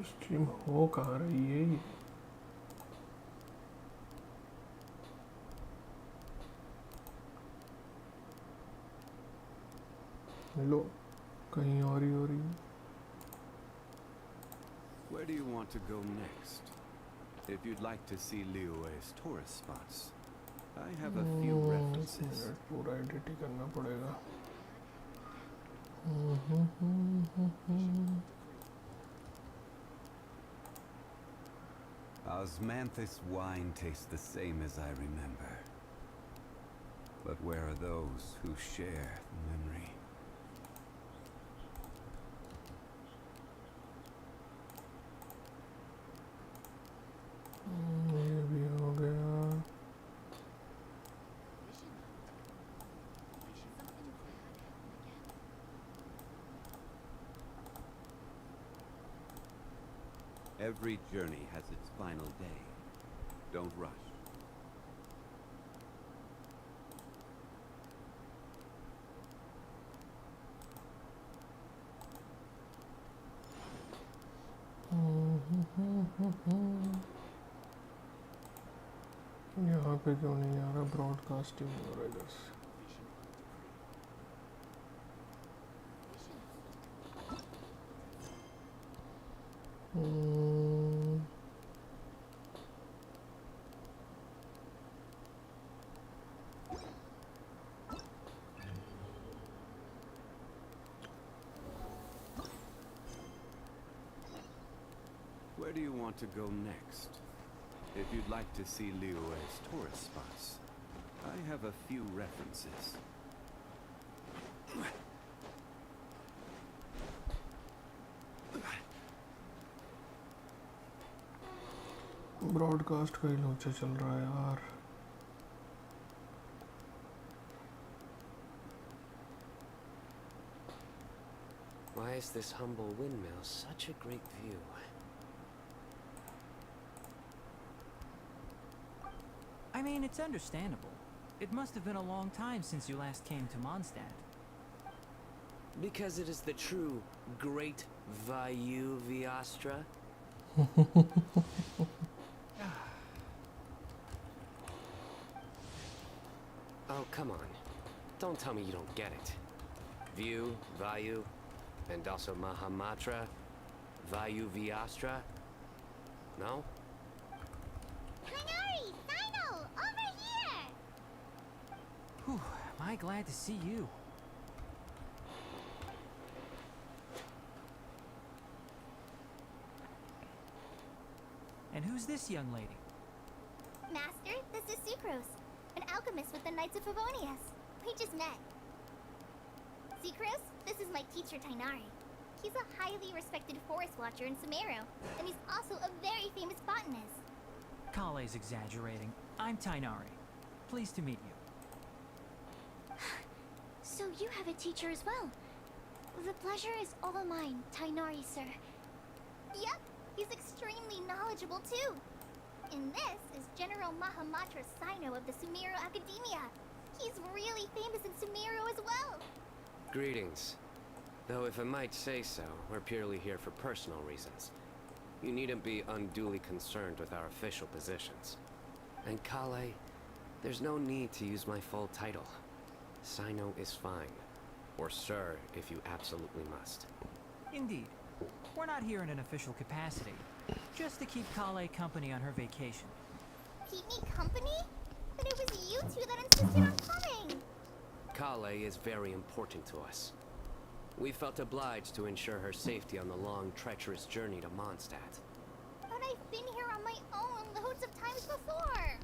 Stream हो कहाँ रही है ये? लो कहीं और ही हो रही है। Where do you want to go next? If you'd like to see Liyue's tourist spots, I have a few references. पूरा एडिट ही करना पड़ेगा। Osmanthus wine tastes the same as I remember. But where are those who share the memory? ये भी हो गया। Every journey has its final day. Don't rush. यहाँ पे क्यों नहीं आ रहा? ब्रॉडकास्टिंग हो रहा है इधर से। Where do you want to go next? If you'd like to see Liyue's tourist spots, I have a few references. Broadcast का ही लोचा चल रहा है यार। Why is this humble windmill such a great view? I mean, it's understandable. It must have been a long time since you last came to Mondstadt. Because it is the true Great Vayu Viastra? Oh, come on. Don't tell me you don't get it. View, Vayu, and also Mahamatra, Vayu Viastra? No? Cyno! Over here! Whew, am I glad to see you. And who's this young lady? Master, this is Sucrose, an alchemist with the Knights of Favonius. We just met. Sucrose, this is my teacher Tainari. He's a highly respected forest watcher in Sumeru, and he's also a very famous botanist. Kale's exaggerating. I'm Tainari. Pleased to meet you. So you have a teacher as well. The pleasure is all mine, Tainari, sir. Yep, he's extremely knowledgeable too. And this is General Mahamatra Cyno of the Sumeru Academia. He's really famous in Sumeru as well. Greetings. Though if I might say so, we're purely here for personal reasons. You needn't be unduly concerned with our official positions. And Kale, there's no need to use my full title. Cyno is fine. Or sir, if you absolutely must. Indeed. We're not here in an official capacity. Just to keep Kale company on her vacation. Keep me company? But it was you two that insisted on coming. Kale is very important to us. We felt obliged to ensure her safety on the long, treacherous journey to Mondstadt. But I've been here on my own loads of times before.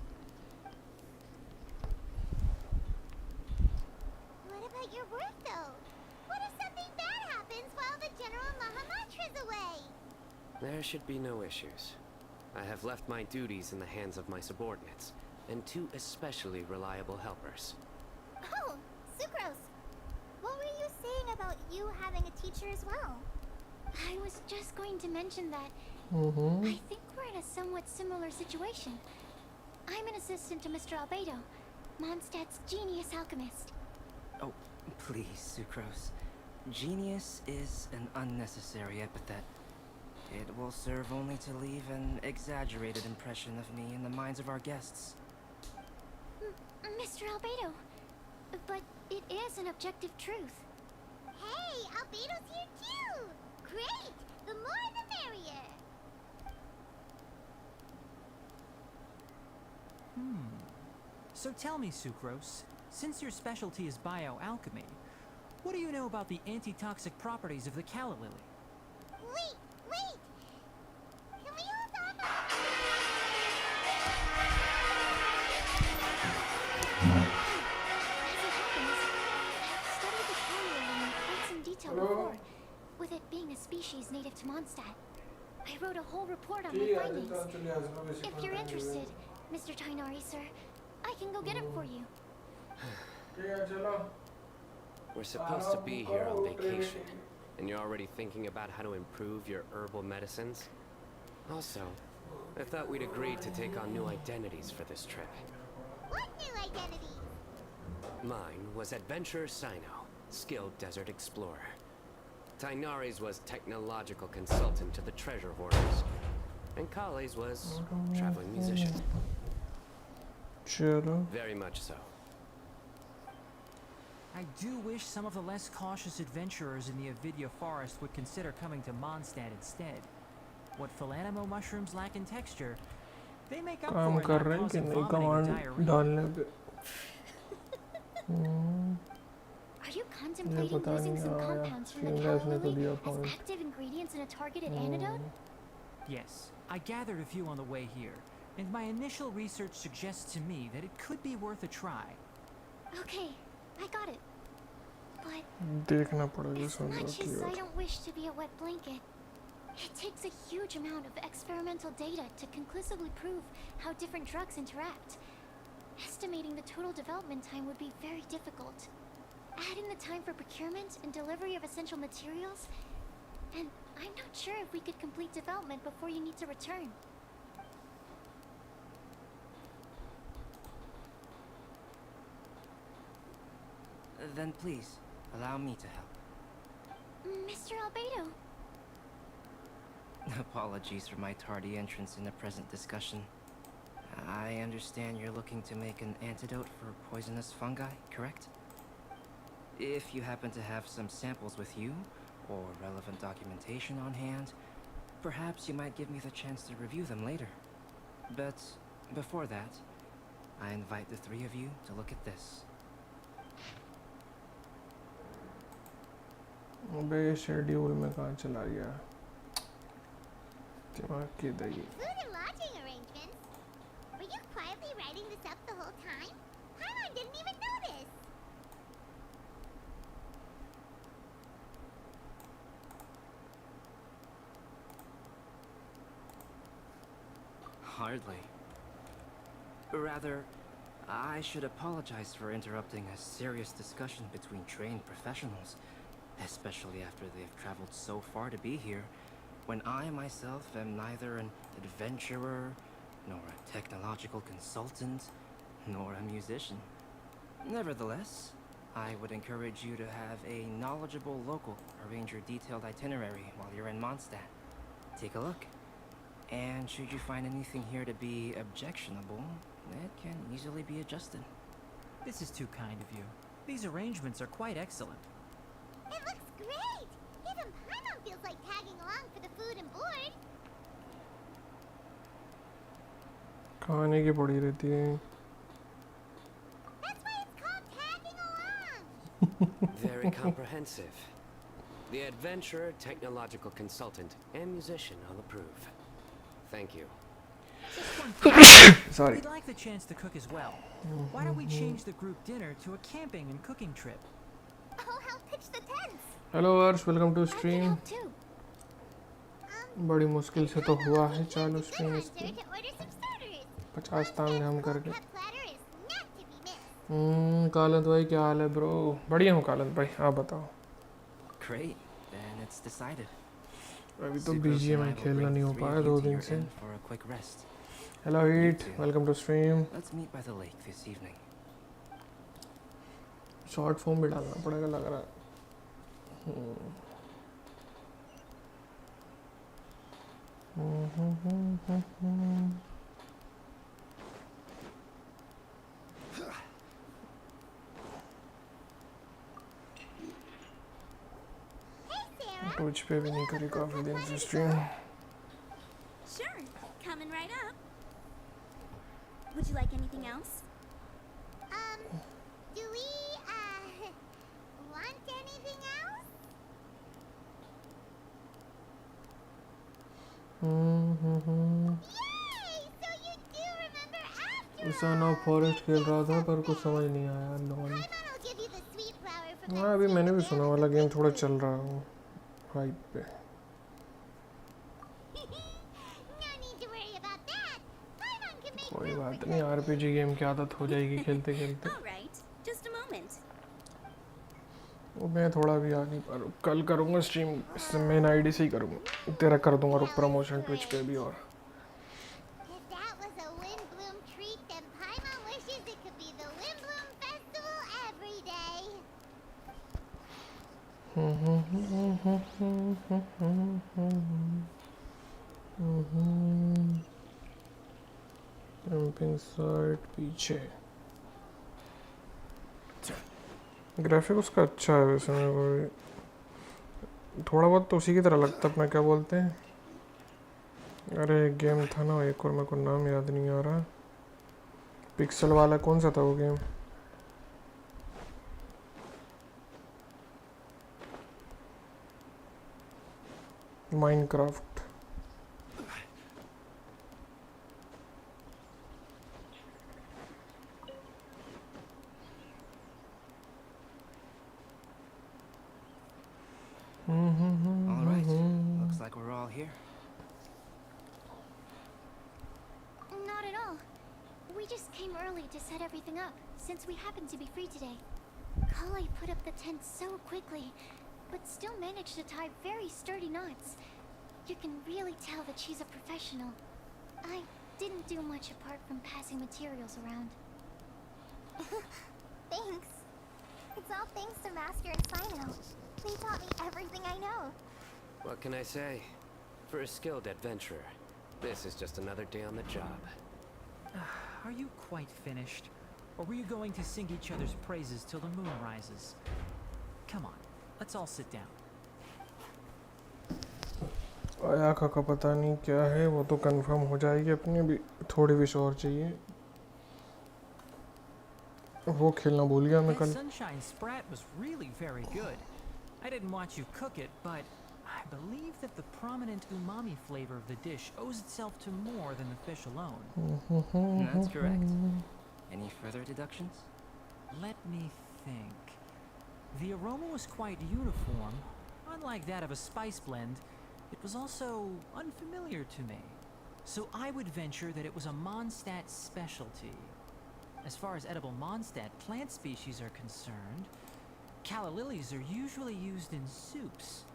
What about your work, though? What if something bad happens while the General Mahamatra's away? There should be no issues. I have left my duties in the hands of my subordinates, and two especially reliable helpers. Oh, Sucrose. What were you saying about you having a teacher as well? I was just going to mention that I think we're in a somewhat similar situation. I'm an assistant to Mr. Albedo, Mondstadt's genius alchemist. Oh, please, Sucrose. Genius is an unnecessary epithet. It will serve only to leave an exaggerated impression of me in the minds of our guests. Mr. Albedo, but it is an objective truth. Hey, Albedo's here too! Great! The more the merrier! So tell me, Sucrose, since your specialty is bioalchemy, what do you know about the antitoxic properties of the calla lily? Wait! Can we hold off As it happens, I've studied the calla lily in quite some detail before, with it being a species native to Mondstadt. I wrote a whole report on my findings. If you're interested, Mr. Tainari, sir, I can go get it for you. We're supposed to be here on vacation, and you're already thinking about how to improve your herbal medicines? Also, I thought we'd agreed to take on new identities for this trip. What new identity? Mine was Adventurer Cyno, skilled desert explorer. Tainari's was technological consultant to the treasure hoarders. And Kale's was traveling musician. Very much so. I do wish some of the less cautious adventurers in the Avidya forest would consider coming to Mondstadt instead. What Philanimo mushrooms lack in texture, they make up काम for कर in रहे हैं not कि causing नहीं vomiting or command diarrhea. डालने पे Are you contemplating पता using नहीं some आया compounds from the Streamlabs calla ने तो lily दिया as point active ingredients in a targeted antidote? Yes, I gathered a few on the way here, and my initial research suggests to me that it could be worth a try. Okay, I got it. But देखना पड़ेगा as soon much low as I कि don't wish to be a wet blanket, it takes a huge amount of experimental data to conclusively prove how different drugs interact. Estimating the total development time would be very difficult. Adding the time for procurement and delivery of essential materials, and I'm not sure if we could complete development before you need to return. Then please, allow me to help. Mr. Albedo, Apologies for my tardy entrance in the present discussion. I understand you're looking to make an antidote for poisonous fungi, correct? If you happen to have some samples with you, or relevant documentation on hand, perhaps you might give me the chance to review them later. But before that, I invite the three of you to look at this. अबे schedule में कहाँ चला गया दिमाग की दही food and lodging arrangements. Were you quietly writing this up the whole time? Paimon didn't even notice. Hardly. Rather, I should apologize for interrupting a serious discussion between trained professionals, especially after they've traveled so far to be here, when I myself am neither an adventurer, nor a technological consultant, nor a musician. Nevertheless, I would encourage you to have a knowledgeable local arrange your detailed itinerary while you're in Mondstadt. Take a look. And should you find anything here to be objectionable, it can easily be adjusted. This is too kind of you. These arrangements are quite excellent. It looks great! Even Paimon feels like tagging along for the food and board. खाने की पड़ी रहती है That's why it's called tagging along! Very comprehensive. The adventurer, technological consultant, and musician all approve. Thank you. Just one thing. Sorry. We'd like the chance to cook as well. Why don't we change the group dinner to a camping and cooking trip? I'll help pitch the tents. Hello Arsh welcome to I can stream help too. बड़ी मुश्किल से तो हुआ है चालू Good stream इस hunter to order some starters. 50 तांग हम करके Cut platter is not to be missed. कालंत भाई क्या हाल है ब्रो बढ़िया हूँ कालंत भाई आप बताओ Great, then it's decided. अभी तो Sucrose बीजीएम and I में will खेलना bring नहीं हो three पाया of you 2 to दिन your से inn for a quick rest. Hello Heat too. Welcome to stream Let's meet by the lake this evening. Short form भी डालना पड़ेगा लग रहा है ट्विच पे भी नहीं करी काफी दिन से stream. Sure, coming right up. Would you like anything else? Do we, want anything else? Yay! So you do remember after Cyno forest खेल रहा था पर कुछ समझ नहीं आया नॉन। Paimon will give you the sweet flower from हाँ अभी मैंने भी सुना वाला गेम थोड़ा चल रहा है हाइप पे। No need to worry about that. Paimon can make कोई room बात for नहीं आरपीजी गेम की आदत हो जाएगी खेलते खेलते। All right, just a moment. वो मैं थोड़ा भी आ नहीं पा रहा कल करूँगा स्ट्रीम इससे मेन आईडी से ही करूँगा तेरा कर दूँगा रुक प्रमोशन ट्विच पे भी और If that was a Windblume treat, then Paimon wishes it could be the Windblume Festival every day. Camping site पीछे ग्राफिक उसका अच्छा है वैसे मेरे को थोड़ा बहुत तो उसी की तरह लगता है अपना क्या बोलते हैं अरे गेम था ना एक और मेरे को नाम याद नहीं आ रहा पिक्सल वाला कौन सा था वो game Minecraft All right, looks like we're all here. Not at all. We just came early to set everything up, since we happen to be free today. Kale put up the tent so quickly, but still managed to tie very sturdy knots. You can really tell that she's a professional. I didn't do much apart from passing materials around. Thanks. It's all thanks to Master and Cyno. They taught me everything I know. What can I say? For a skilled adventurer, this is just another day on the job. Are you quite finished? Or were you going to sing each other's praises till the moon rises? Come on, let's all sit down. आया का पता नहीं क्या है वो तो confirm हो जाएगी अपनी भी थोड़ी विश और चाहिए वो खेलना भूल गया मैं That कल sunshine sprat was really very good. I didn't watch you cook it, but I believe that the prominent umami flavor of the dish owes itself to more than the fish alone. That's correct. Any further deductions? Let me think. The aroma was quite uniform. Unlike that of a spice blend, it was also unfamiliar to me. So I would venture that it was a Mondstadt specialty. As far as edible Mondstadt plant species are concerned, calla lilies are usually used in soups.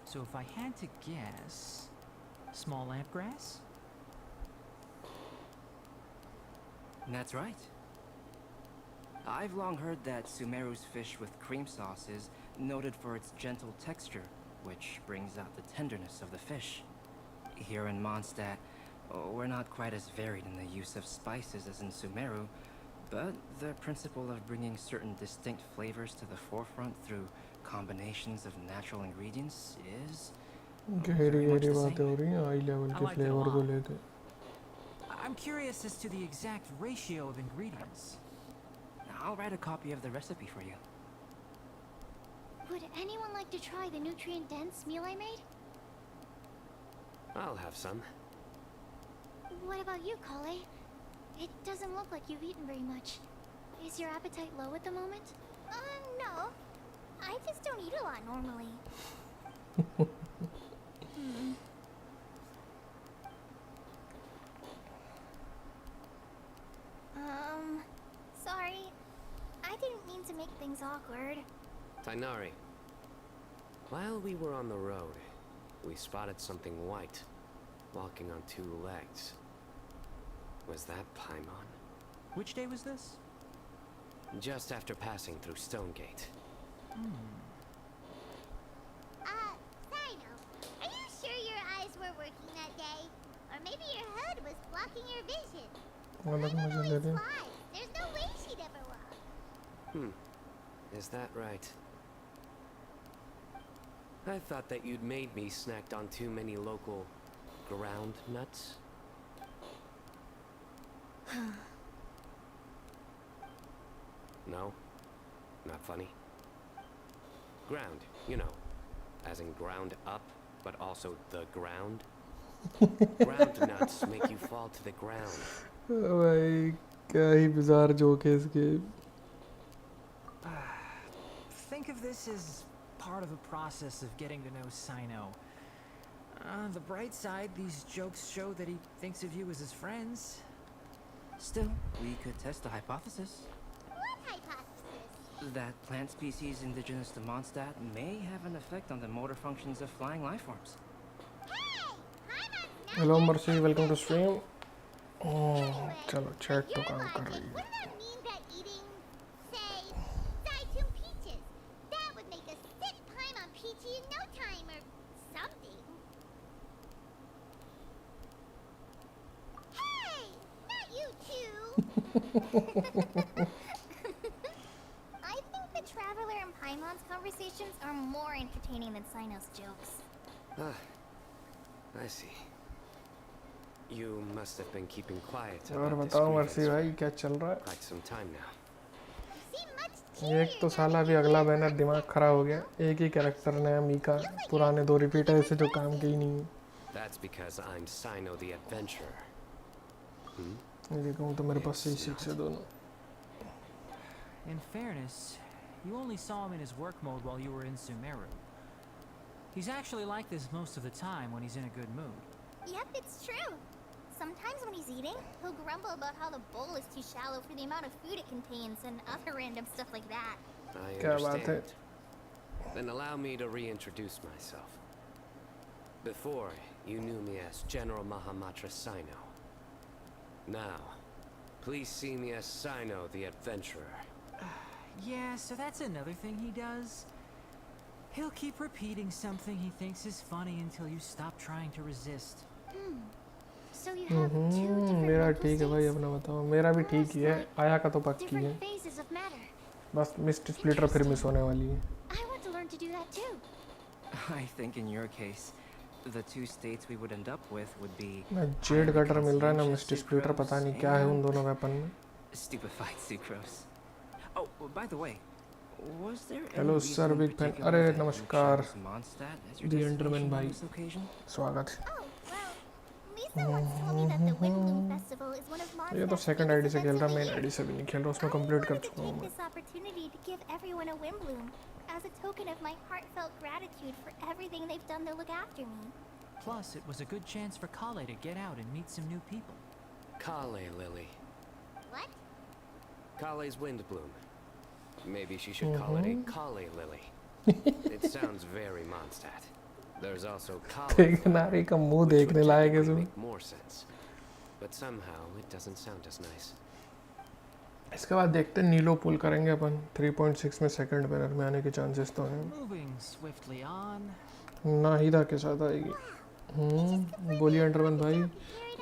So if I had to guess, small lampgrass? That's right. I've long heard that Sumeru's fish with cream sauce is noted for its gentle texture, which brings out the tenderness of the fish. Here in Mondstadt, we're not quite as varied in the use of spices as in Sumeru, but the principle of bringing certain distinct flavors to the forefront through combinations of natural ingredients is गहरी very much गहरी the बातें हो same. रही हैं high level I के like it a flavour को lot. लेके I'm curious as to the exact ratio of ingredients. I'll write a copy of the recipe for you. Would anyone like to try the nutrient-dense meal I made? I'll have some. What about you, Kale? It doesn't look like you've eaten very much. Is your appetite low at the moment? No. I just don't eat a lot normally. Sorry. I didn't mean to make things awkward. Tainari. While we were on the road, we spotted something white, walking on two legs. Was that Paimon? Which day was this? Just after passing through Stonegate. Cyno, are you sure your eyes were working that day? is blocking your vision. अलग Cyno मजा ले always रहे हैं। flies. There's no way she'd ever walk. Is that right? I thought that you'd made me snacked on too many local ground nuts. No? Not funny? Ground, you know. As in ground up, but also the ground. Ground nuts make you fall to the ground. भाई क्या ही bizarre joke है इसके। Think of this as part of the process of getting to know Cyno. On the bright side, these jokes show that he thinks of you as his friends. Still, we could test the hypothesis. What hypothesis? That plant species indigenous to Mondstadt may have an effect on the motor functions of flying life forms. Hey! Hi, Monster! Hello Mercy, welcome to stream. Anyway, चलो chat तो your काम कर logic, रही है। wouldn't that mean that eating, say, Cyno peaches, that would make us sick Paimon peachy in no time or something? Hey! Not you two! I think the Traveler and Paimon's conversations are more entertaining than Cyno's jokes. Ah, I see. You must have been keeping quiet और about this बताओ grievance mercy for भाई क्या चल रहा है? quite some time now. You seem much एक तो cheerier साला now भी that अगला you're बैनर दिमाग खराब हो गया। एक ही कैरेक्टर नया मीका, पुराने दो रिपीट है, ऐसे जो काम के ही नहीं। That's because I'm Cyno the Adventurer. ये देखूँ तो मेरे पास सही सिक्स है दोनों। In fairness, you only saw him in his work mode while you were in Sumeru. He's actually like this most of the time when he's in a good mood. Yep, it's true. Sometimes when he's eating, he'll grumble about how the bowl is too shallow for the amount of food it contains and other random stuff like that. I क्या बात है? understand. Then allow me to reintroduce myself. Before, you knew me as General Mahamatra Cyno. Now, please see me as Cyno the Adventurer. Yeah, so that's another thing he does. He'll keep repeating something he thinks is funny until you stop trying to resist. So you have two different मेरा mental ठीक है भाई, states. अपना बताओ। मेरा भी ठीक ही है, आया का तो पक्की है। Different phases of matter. बस मिस्ट स्प्लिटर फिर मिस होने वाली है। I want to learn to do that too. I think in your case, the two states we would end up with would be ना जेड highly कटर मिल रहा है ना conscientious mist splitter, पता नहीं क्या है उन दोनों वेपन में। stupefied sucrose. Oh, by the way, was there any Hello, reason sir, in big fan. particular अरे that you नमस्कार। chose Mondstadt as your The destination Enderman on भाई, this occasion? स्वागत। Oh, well, Lisa once told me that the Windblume Festival is one of Mondstadt's ये तो second ID biggest से खेल रहा, events main of the ID year. से भी नहीं खेल रहा, उसमें I कंप्लीट कर wanted to चुका हूँ take मैं। this opportunity to give everyone a Windblume as a token of my heartfelt gratitude for everything they've done to look after me. Plus, it was a good chance for Kale to get out and meet some new people. Kale Lily. What? Kale's Windblume. Maybe she should call it a Kale Lily. It sounds very Mondstadt. There's also Kale देख Flower, नारी का मुंह which would देखने लायक है technically इसमें। make more sense. But somehow it doesn't sound as nice. इसके बाद देखते हैं नीलो पुल करेंगे अपन। 3.6 में सेकंड बैनर में आने के चांसेस तो हैं। Moving swiftly on. नाहिदा के साथ आएगी। बोलिए अंडरमैन भाई,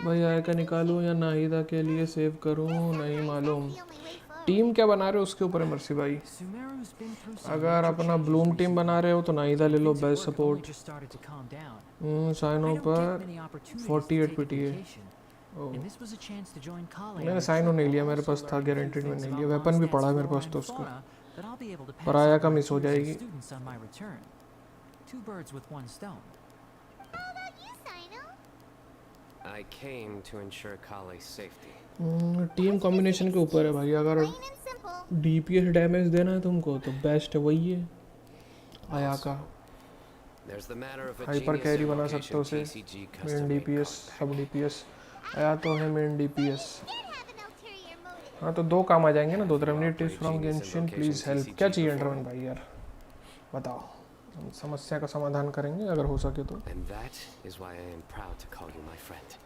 भाई आय का निकालूं या नाहिदा के लिए सेव करूं, नहीं मालूम। टीम क्या बना रहे हो उसके ऊपर है मर्सी भाई। Sumeru's been through some अगर major अपना changes ब्लूम टीम recently. बना रहे हो तो नाहिदा ले लो, Things at best work have only support. just started to calm down. Cyno I don't पर get many opportunities to 48 take a PTA। vacation, and this was a chance to join Kale on मैंने a cyano trip नहीं लिया, while मेरे also पास था learning a few guaranteed में things नहीं about लिया। Weapon भी Mondstadt's पड़ा है मेरे flora पास and तो उसका। fauna that I'll be able to पर pass आया on का to my मिस हो peers and जाएगी। students on my return. Two birds with one stone. How about you, Cyno? I came to ensure Kale's safety. Team combination के ऊपर है भाई। अगर Plain and simple. DPS damage देना है तुमको तो बेस्ट है वही है आया का। There's the matter of a hyper genius carry बना सकते हो invocation उसे। TCG main custom made DPS, compact. सब डीपीएस। आया तो है main DPS. Did have an ulterior motive. हाँ तो दो काम आ जाएंगे ना, दो रेमिनिटीज फ्रॉम गेंशिन प्लीज हेल्प। क्या चाहिए अंडरमैन भाई यार बताओ, हम समस्या का समाधान करेंगे अगर हो सके तो। And that is why I am proud to call you my friend.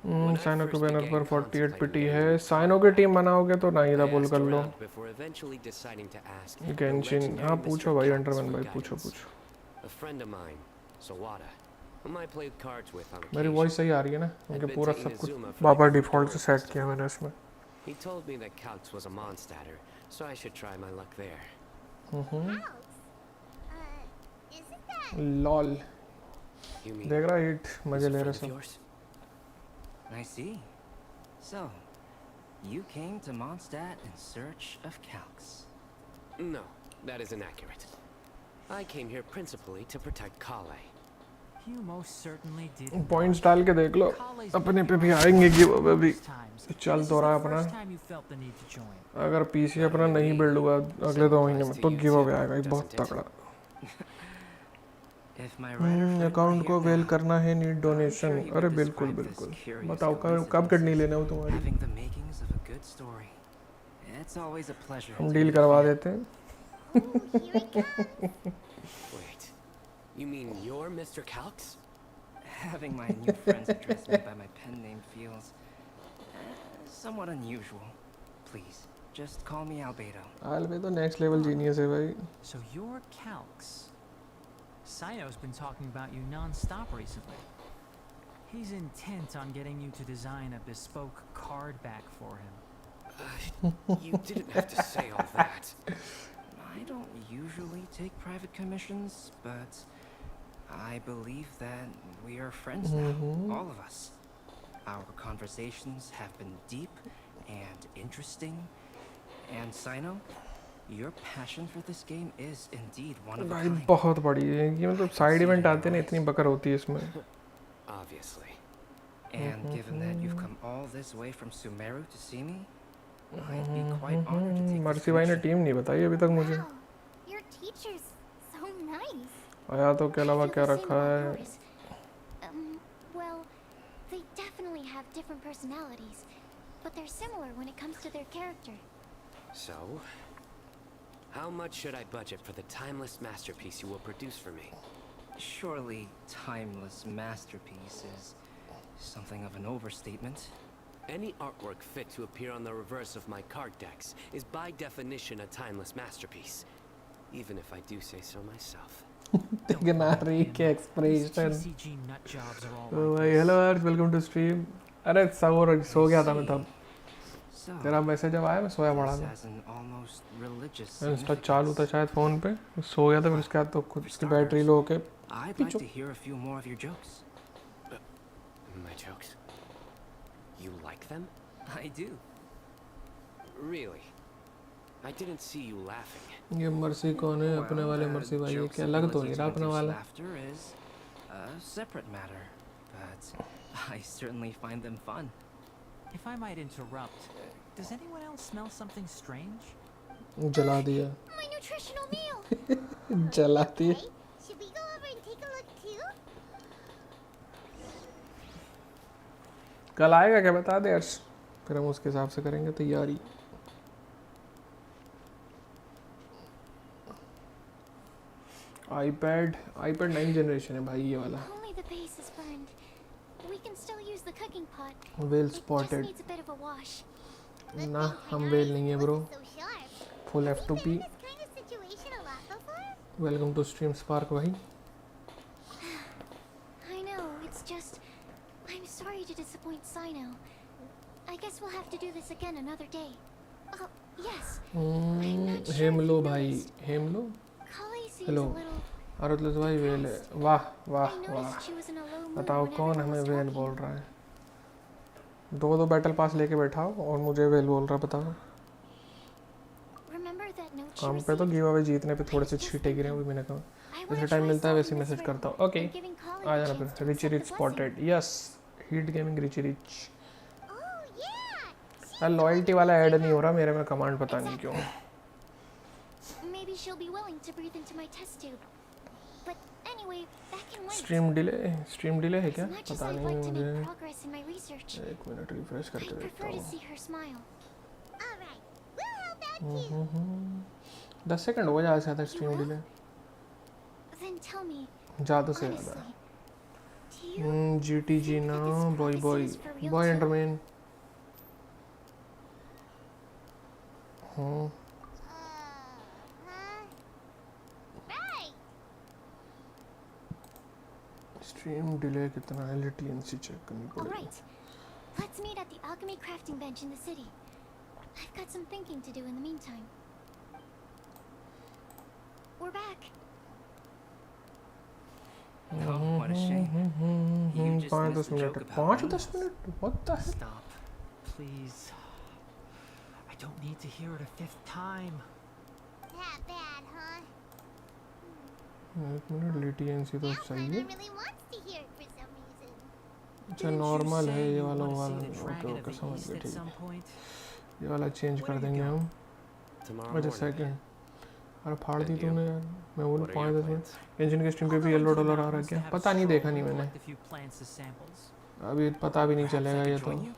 Cyno के बैनर पर 48 पिटी है। साइनो की टीम बनाओगे तो नाहिदा I पुल asked कर लो। around before eventually deciding to ask the Genshin, legendary हाँ Mr. पूछो भाई Gox अंडरमैन for भाई, पूछो guidance. पूछो। A friend of mine, Sawada, whom I played cards with on मेरी occasion. वॉइस सही आ रही है ना? Had उनके been पूरा to सब कुछ Inazuma for Baba the default से Outdoor सेट Festival. किया मैंने इसमें. He told me that Calx was a Mondstatter, so I should try my luck there. House? Isn't that... lol You mean देख रहा है हिट he's मजे a ले रहे friend of सब. yours? I see. So, you came to Mondstadt in search of Calx. No, that is inaccurate. I came here principally to protect Kale. You most certainly did. Points डाल के देख लो अपने पे भी आएंगे गिव अवे भी. चल तो रहा है अपना. अगर पीसी अपना नहीं बिल्ड हुआ अगले 2 महीने में तो गिव अवे आएगा एक बहुत तगड़ा. अकाउंट को वेल करना है नीड डोनेशन. अरे बिल्कुल बिल्कुल. बताओ कब किडनी लेना हो तुम्हारी. Having the makings of a good story. It's always a pleasure. हम to डील meet करवा you. देते हैं. Oh, here it comes. Wait, you mean you're Mr. Calx? Having my new friends address me by my pen name feels somewhat unusual. Please, just call me Albedo. आलबे तो next level genius है भाई. So you're Calx. Cyno's been talking about you non-stop recently. He's intent on getting you to design a bespoke card back for him. You didn't have to say all that. I don't usually take private commissions, but I believe that we are friends now, all of us. Our conversations have been deep and interesting. And Cyno, your passion for this game is indeed one of a भाई kind. बहुत बड़ी है ये. मतलब side event आते हैं ना इतनी बकर होती है इसमें. Obviously. And given that you've come all this way from Sumeru to see me, I'd be quite honored to take this mercy भाई ने commission. टीम नहीं बताई अभी तक मुझे. Wow, your teacher's so nice. आया तो के अलावा I feel क्या the same रखा about है. yours. Well, they definitely have different personalities, but they're similar when it comes to their character. So, how much should I budget for the timeless masterpiece you will produce for me? Surely timeless masterpiece is something of an overstatement. Any artwork fit to appear on the reverse of my card decks is by definition a timeless masterpiece, even if I do say so myself. टिकनारी के These expression. TCG nut jobs are all तो like भाई this. Hello यार welcome to stream. अरे सो गया था मैं तब. So, तेरा मैसेज जब आया मैं सोया पड़ा this था. has an almost religious Insta चालू था significance. शायद फोन पे. सो गया था फिर उसके बाद तो खुद उसकी बैटरी लो होके. I'd like to hear a few more of your jokes. My jokes? You like them? I do. Really? I didn't see you laughing. ये मर्सी कौन है अपने वाले मर्सी भाई. ये क्या लग तो नहीं रहा अपने वाला. Laughter is a separate matter, but I certainly find them fun. If I might interrupt, does anyone else smell something strange? जला दिया. My nutritional meal! जला दिया. Okay, should we go over and take a look too? कल आएगा क्या बता दे अर्श. फिर हम उसके हिसाब से करेंगे तैयारी. आईपैड 9 जनरेशन है भाई ये वाला. Only the base is burned. We can still use the cooking pot. Well It just spotted. needs a bit of a wash. ना हम वेल नहीं है bro. So sharp. Full Have you been F2P. in this kind of situation a lot before? Welcome to stream Spark भाई. I know, it's just... I'm sorry to disappoint Cyno. I guess we'll have to do this again another day. Oh, yes. I'm not sure हेम if लो you भाई. noticed. Hemlo. Kale seems Hello. a little... ruthless भाई well है. वाह वाह I वाह. noticed she was in a low mood बताओ whenever कौन I हमें was वेल talking. बोल रहा है. दो बैटल पास लेके बैठा हो और मुझे वेल बोल रहा. बताओ Remember that note she काम पे तो received? गिव अवे जीतने पे थोड़े से छीटे गिरे अभी मैंने कहा. I जैसे wanna टाइम try मिलता है वैसे solving मैसेज this करता हूँ. riddle okay and giving Kale आ the जाना chance फिर. to Richie accept Rich the blessing. Spotted. Yes Heat gaming Richie Rich. Oh yeah. यार लॉयल्टी वाला ऐड नहीं हो रहा मेरे में. कमांड पता नहीं क्यों. Maybe she'll be willing to breathe into my test tube. But anyway, that can wait. Stream delay है क्या As much as पता I'd नहीं like to मुझे. make progress in my research, एक मिनट रिफ्रेश I'd करके देखता prefer to हूँ. see her smile. All right. We'll help out too. 10 second हो ज़्यादा से ज़्यादा stream delay. Then tell me, ज़्यादा से ज़्यादा. honestly, do you GTG think ना that this boy prophecy boy is for real boy too? एंटरमेन. Right. Stream delay कितना है लेटेंसी चेक करनी All पड़ेगी. right. Let's meet at the alchemy crafting bench in the city. I've got some thinking to do in the meantime. We're back. Oh, what a shame. You just 5-10 missed the minute. joke about 5-10 Ruthless. minute? What the heck? Stop, please. I don't need to hear it a fifth time. That bad, huh? 1 minute latency तो Now सही है. Paimon really wants to hear it for some reason. अच्छा Didn't you normal है say ये you वाला wanna see वाला. the okay Dragon of okay the समझ East गए at ठीक some है. point? ये वाला चेंज Where कर do you देंगे go? हम. Tomorrow अच्छा morning. सेकंड. अरे फाड़ दी And you? तूने यार. मैं बोलूँ What are your 5-10 minute. plans? Genshin के स्ट्रीम पे I'll भी go yellow into the dollar आ रहा mountains to क्या? have a पता नहीं stroll देखा and नहीं मैंने. collect a few plants as samples. अभी पता भी नहीं Perhaps I चलेगा could ये तो. join you?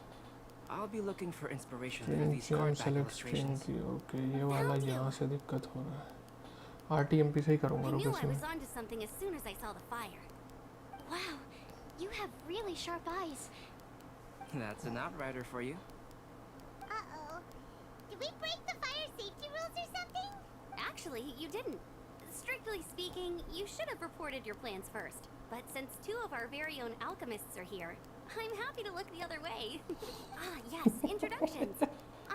I'll be looking for inspiration for stream these change card back select stream illustrations. की. ओके ये वाला यहाँ से दिक्कत हो रहा है. RTMP से ही करूँगा I रुको knew I इसमें. was onto something as soon as I saw the fire. Wow, you have really sharp eyes. That's an outrider for you. Uh-oh. Did we break the fire safety rules or something? Actually, you didn't. Strictly speaking, you should have reported your plans first. But since two of our very own alchemists are here, I'm happy to look the other way. Ah, yes, introductions.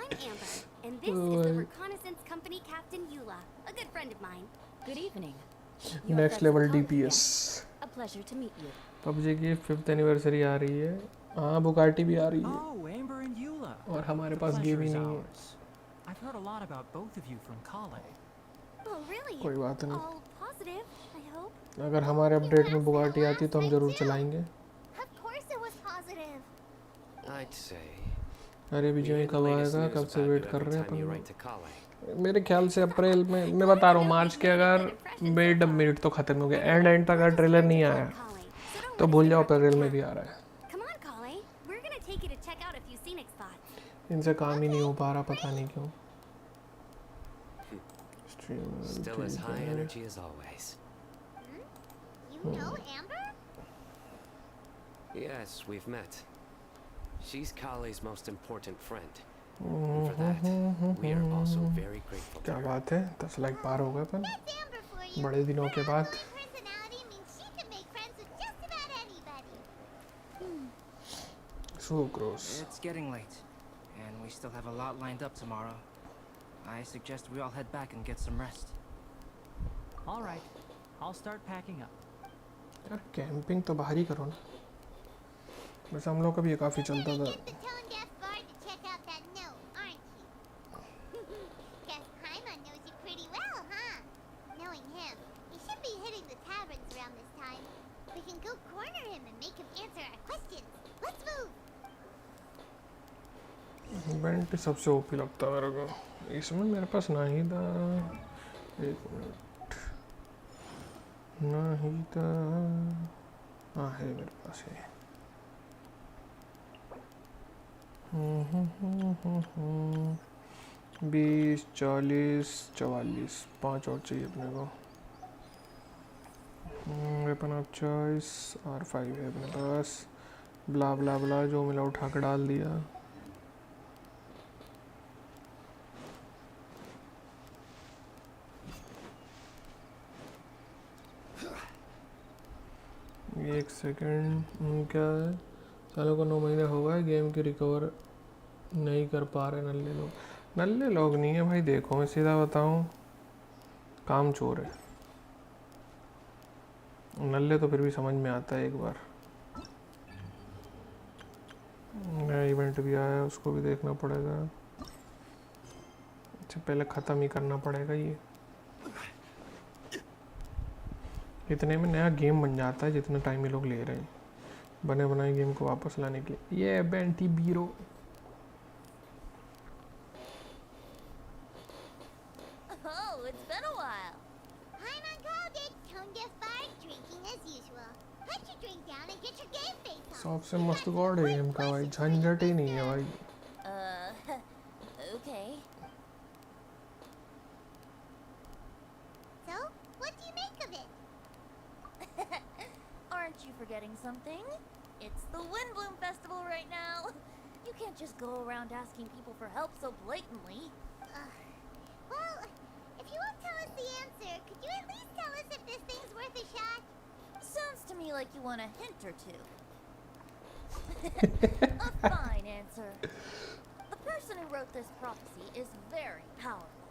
I'm Amber, and this is the reconnaissance company Captain Eula, a good friend of mine. Good evening. Next level DPS. A pleasure to meet you. PUBG की 5th anniversary आ रही है. हाँ Bugatti भी आ रही है. Oh, Amber and Eula. और हमारे The pass game pleasure he is नहीं है. ours. I've heard a lot about both of you from Kale. Oh, really? कोई बात नहीं. All positive, I hope. अगर हमारे अपडेट में बुगाटी आती तो हम जरूर चलाएंगे. Of course it was positive. I'd say. अरे भी जो we hear the कब latest आएगा news कब से about वेट you कर every रहे हैं time you upon. write to Kale. मेरे ख्याल से अप्रैल में मैं बता रहा हूँ मार्च के अगर मिड तो खत्म हो गया. एंड तक अगर ट्रेलर नहीं आया Kale, so don't तो let भूल us जाओ interrupt अप्रैल your में भी plan. आ रहा है. Come on, Kale. We're gonna take you to check out a few scenic spots. इनसे काम ही नहीं हो पा रहा पता नहीं क्यों. Still as high energy as always. You know Amber? Yes, we've met. She's Kale's most important friend. And for that, we are also very grateful to क्या her. बात है 10 लाइक पार हो गए अपन That's Amber for you. बड़े दिनों के बाद. Her personality means she can make friends with just about anybody. Sucrose. It's getting late, and we still have a lot lined up tomorrow. I suggest we all head back and get some rest. All right, I'll start packing up. यार camping तो बाहर ही करो ना. वैसे हम लोग का भी ये काफ़ी चलता था. Get the tone deaf guard to check out that note, aren't you? Guess Paimon knows you pretty well, huh? Knowing him, he should be hitting the taverns around this time. We can go corner him and make him answer our questions. Let's move. Event सबसे OP लगता है मेरे को. इसमें मेरे पास ना ही था. एक मिनट. ना ही था. हाँ है मेरे पास है. 20, 40, 44 5 और चाहिए अपने को. वेपन ऑफ चॉइस R5 है अपने पास. ब्ला ब्ला ब्ला जो मिला उठा के डाल दिया. एक सेकंड. क्या है सालों को 9 महीने हो गए गेम की रिकवर नहीं कर पा रहे नल्ले लोग. नल्ले लोग नहीं है भाई. देखो मैं सीधा बताऊं काम चोर है. नल्ले तो फिर भी समझ में आता है एक बार. नया इवेंट भी आया है उसको भी देखना पड़ेगा. अच्छा पहले ख़त्म ही करना पड़ेगा ये. इतने में नया गेम बन जाता है जितना टाइम ये लोग ले रहे हैं बने बनाए गेम को वापस लाने के लिए. ये बेंटी बीरो. Oh, it's been a while. Paimon called it. Tone deaf guard drinking as usual. Put your drink down and get your game face on. सबसे मस्त गॉड है गेम का भाई. झंझट ही नहीं है भाई. Okay. So, what do you make of it? Aren't you forgetting something? It's the Windblume Festival right now. You can't just go around asking people for help so blatantly. Well, if you won't tell us the answer, could you at least tell us if this thing's worth a shot? Sounds to me like you want a hint or two. A fine answer. The person who wrote this prophecy is very powerful.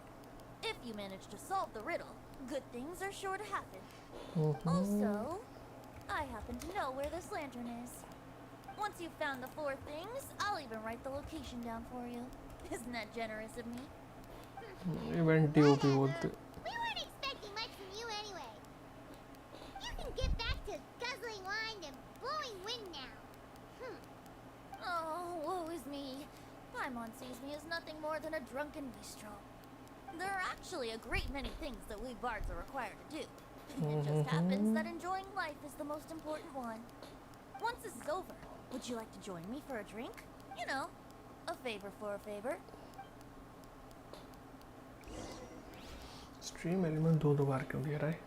If you manage to solve the riddle, good things are sure to happen. Also, I happen to know where this lantern is. Once you've found the 4 things, I'll even write the location down for you. Isn't that generous of me? Event he OP बोलते We weren't expecting much from you anyway. You can get back to guzzling wine and blowing wind now. Oh, woe is me. Paimon sees me as nothing more than a drunken bistro. There are actually a great many things that we bards are required to do. It just happens that enjoying life is the most important one. Once this is over, would you like to join me for a drink? You know, a favor for a favor. Stream element 2 बार क्यों दे रहा है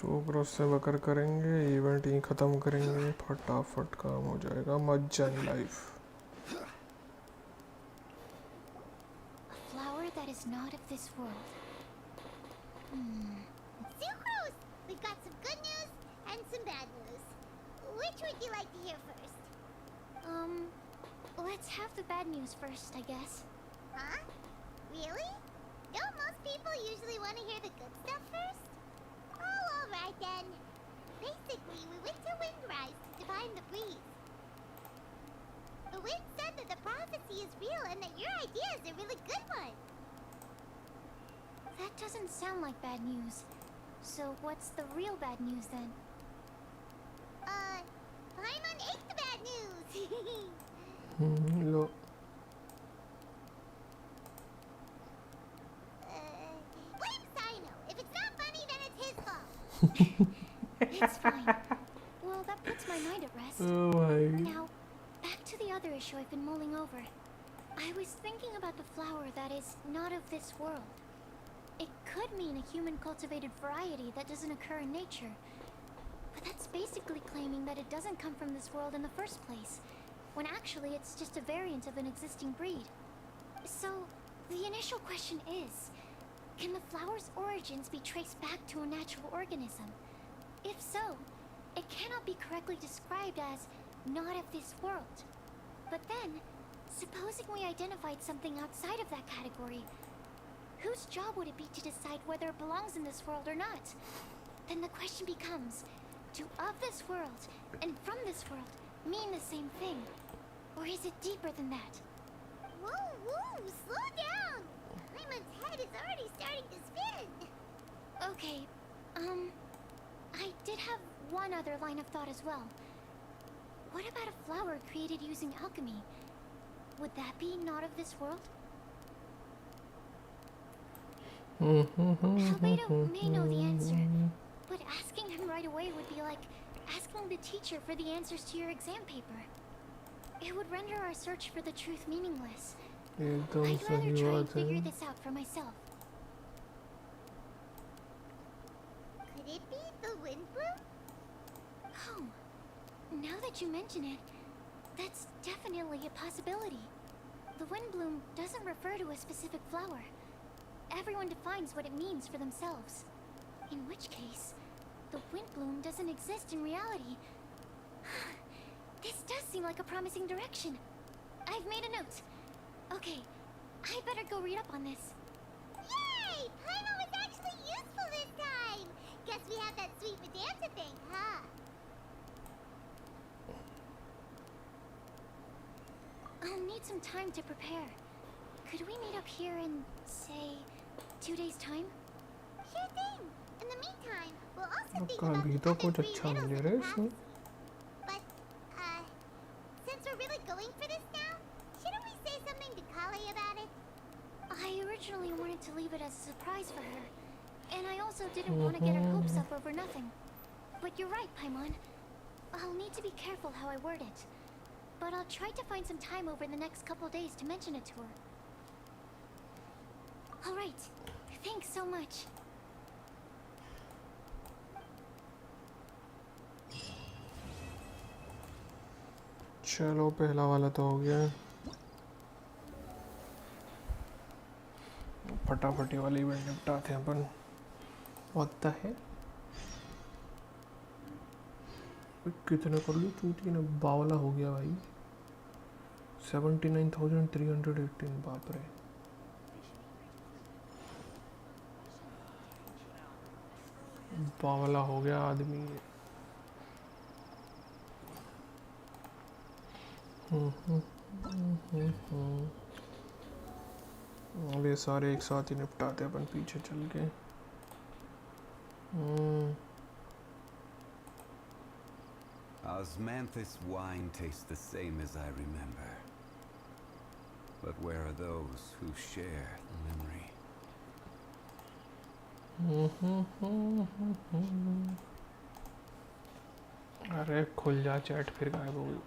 सुब्रोस से बकर करेंगे event ही ख़त्म करेंगे फटाफट काम हो जाएगा मजा नहीं life A flower that is not of this world. Sucrose! We've got some good news and some bad news. Which would you like to hear first? Let's have the bad news first, I guess. Huh? Really? Don't most people usually want to hear the good stuff first? Oh, alright then. Basically, we went to Windrise to divine the breeze. The wind said that the prophecy is real and that your idea is a really good one. That doesn't sound like bad news. So what's the real bad news then? Paimon ate the bad news! Low Blame Cyno. If it's not funny, then it's his fault. It's fine. Well, that puts my mind at rest. ओ भाई Now, back to the other issue I've been mulling over. I was thinking about the flower that is not of this world. It could mean a human-cultivated variety that doesn't occur in nature. But that's basically claiming that it doesn't come from this world in the first place, when actually it's just a variant of an existing breed. So, the initial question is, can the flower's origins be traced back to a natural organism? If so, it cannot be correctly described as not of this world. But then, supposing we identified something outside of that category, whose job would it be to decide whether it belongs in this world or not? Then the question becomes, do of this world and from this world mean the same thing? Or is it deeper than that? Whoa, whoa, slow down! Paimon's head is already starting to spin. Okay, I did have one other line of thought as well. What about a flower created using alchemy? Would that be not of this world? Albedo may know the answer, but asking him right away would be like asking the teacher for the answers to your exam paper. It would render our search for the truth meaningless. एकदम I'd rather सही try and बात figure है this out for myself. Could it be the Windblume? Oh, now that you mention it, that's definitely a possibility. The Windblume doesn't refer to a specific flower. Everyone defines what it means for themselves. In which case, the Windblume doesn't exist in reality. This does seem like a promising direction. I've made a note. Okay, I better go read up on this. Yay! Paimon was actually useful this time! Guess we have that sweet madame to thank, huh? I'll need some time to prepare. Could we meet up here in, say, 2 days' time? Sure thing! In the meantime, we'll also think कल about भी the तो other कुछ 3 अच्छा riddles mill in रहा है the इसमें past. But, since we're really going for this now, shouldn't we say something to Kale about it? I originally wanted to leave it as a surprise for her, and I also didn't want to get her hopes up over nothing. But you're right, Paimon. I'll need to be careful how I word it. But I'll try to find some time over the next couple days to mention it to her. Alright, thanks so much. चलो पहला वाला तो हो गया फटाफटी वाली event निपटाते हैं अपन। होता है कितने कर लिया चूती ने, बावला हो गया भाई। 79,318, बाप रे। बावला हो गया आदमी। अब ये सारे एक साथ ही निपटाते अपन पीछे चल के। Osmanthus wine tastes the same as I remember. But where are those who share the memory? अरे खुल जा चैट, फिर गायब हो गई।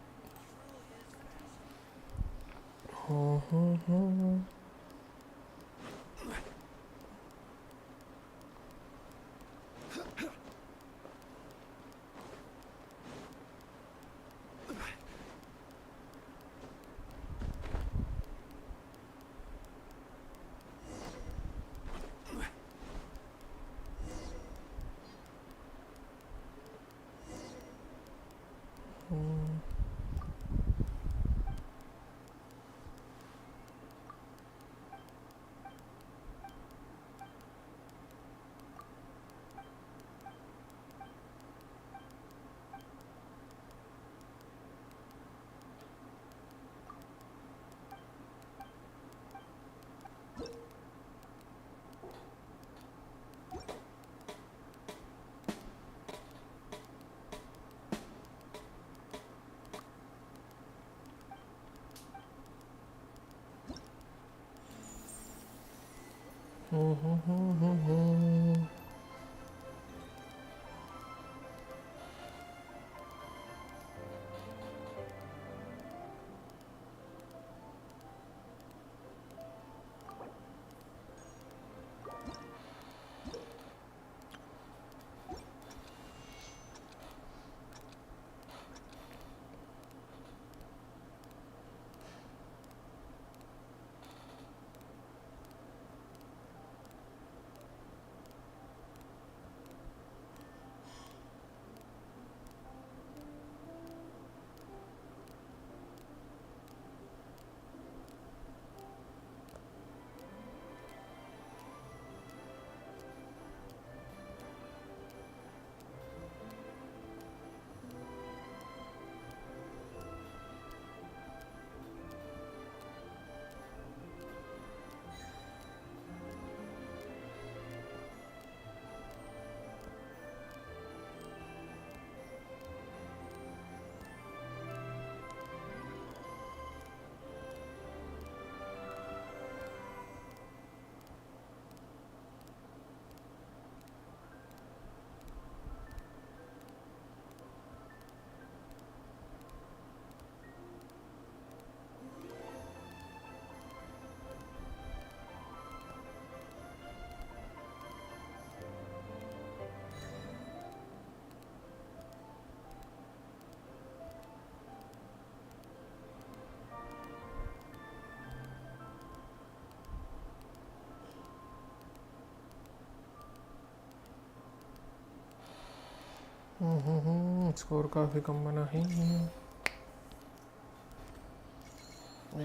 स्कोर काफी कम बना है।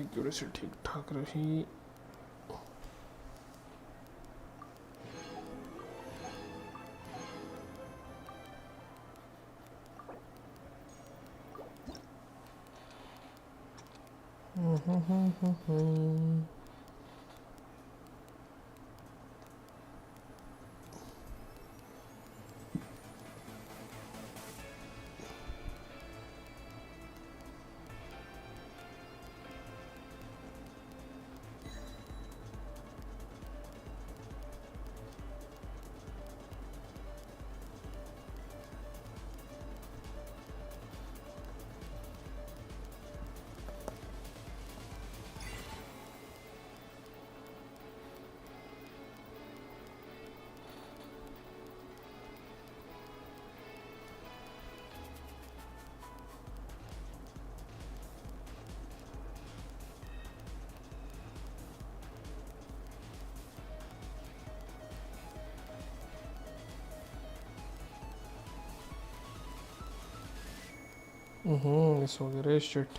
एक्यूरेसी ठीक ठाक रही। मिस हो गया रे शिट.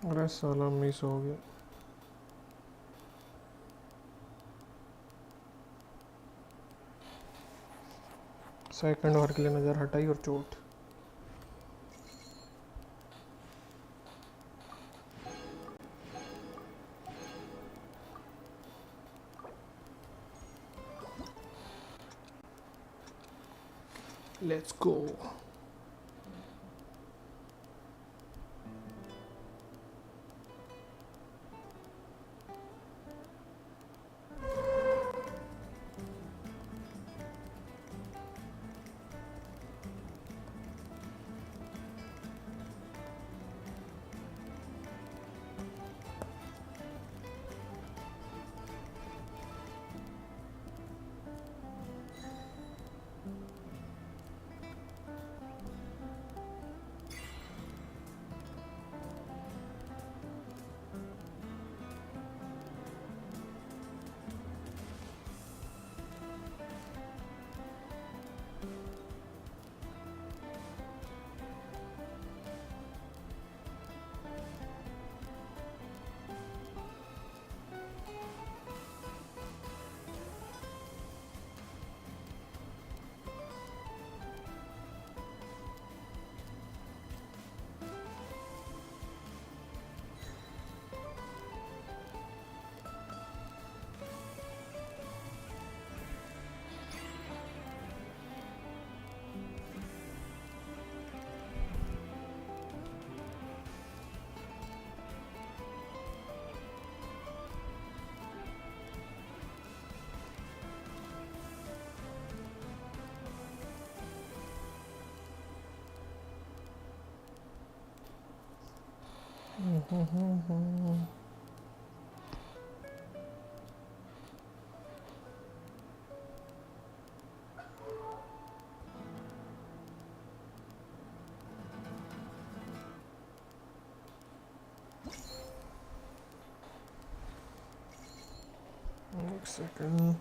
अरे साला मिस हो गया. सेकंड बार के लिए नज़र हटाई और चोट. Let's go. एक सेकंड.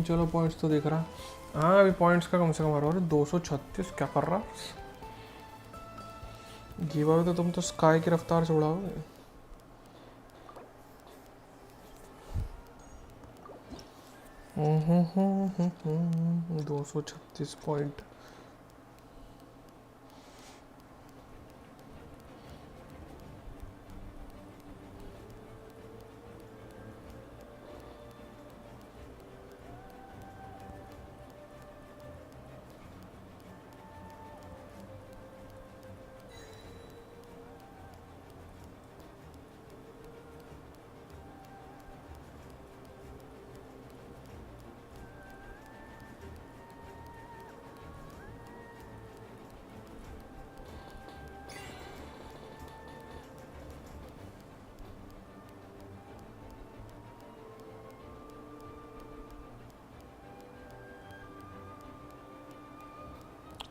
चलो पॉइंट्स तो दिख रहा. हाँ अभी पॉइंट्स का कम से कम आ रहा है. 236 क्या कर रहा. गिव अवे तो तुम तो स्काई की रफ्तार से उड़ाओगे. हम्म 236 पॉइंट.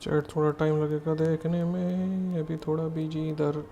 चैट थोड़ा टाइम लगेगा देखने में. अभी थोड़ा बिजी इधर.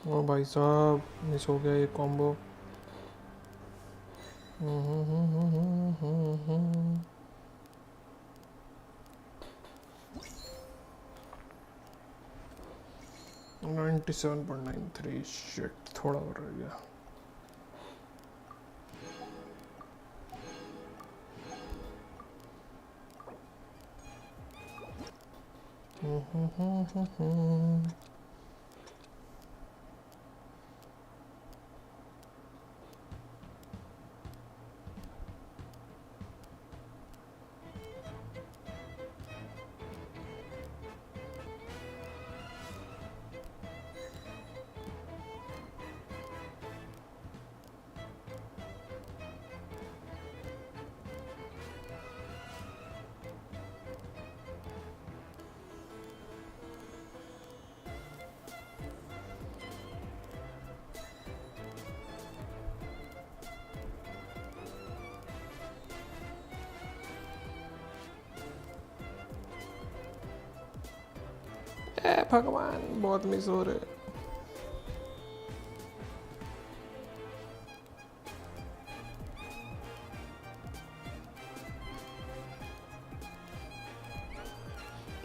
ओ भाई साहब मिस हो गया ये कॉम्बो। नाइन्टी 97.93 शिट, थोड़ा और रह गया। ए भगवान, बहुत मिस हो रहे।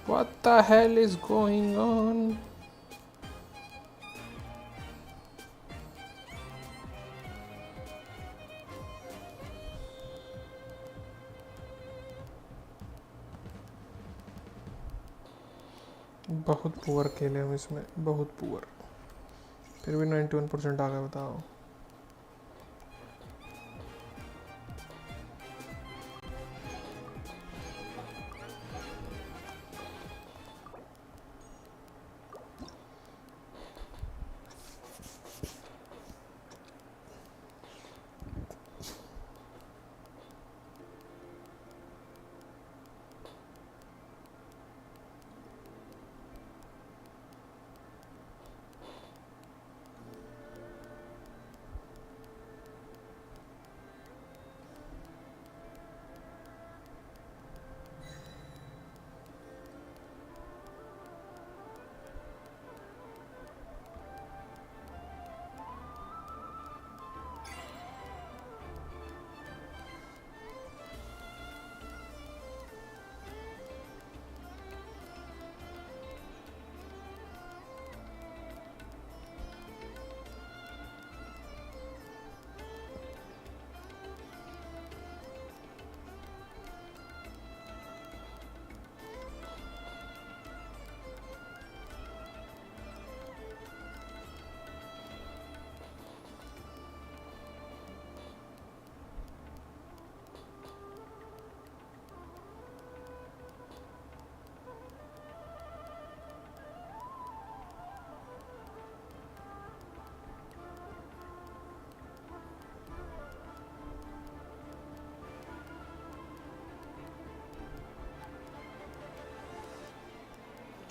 What the hell is going on? बहुत पुअर खेले हम इसमें, बहुत पुअर। फिर भी 91% आ गया, बताओ।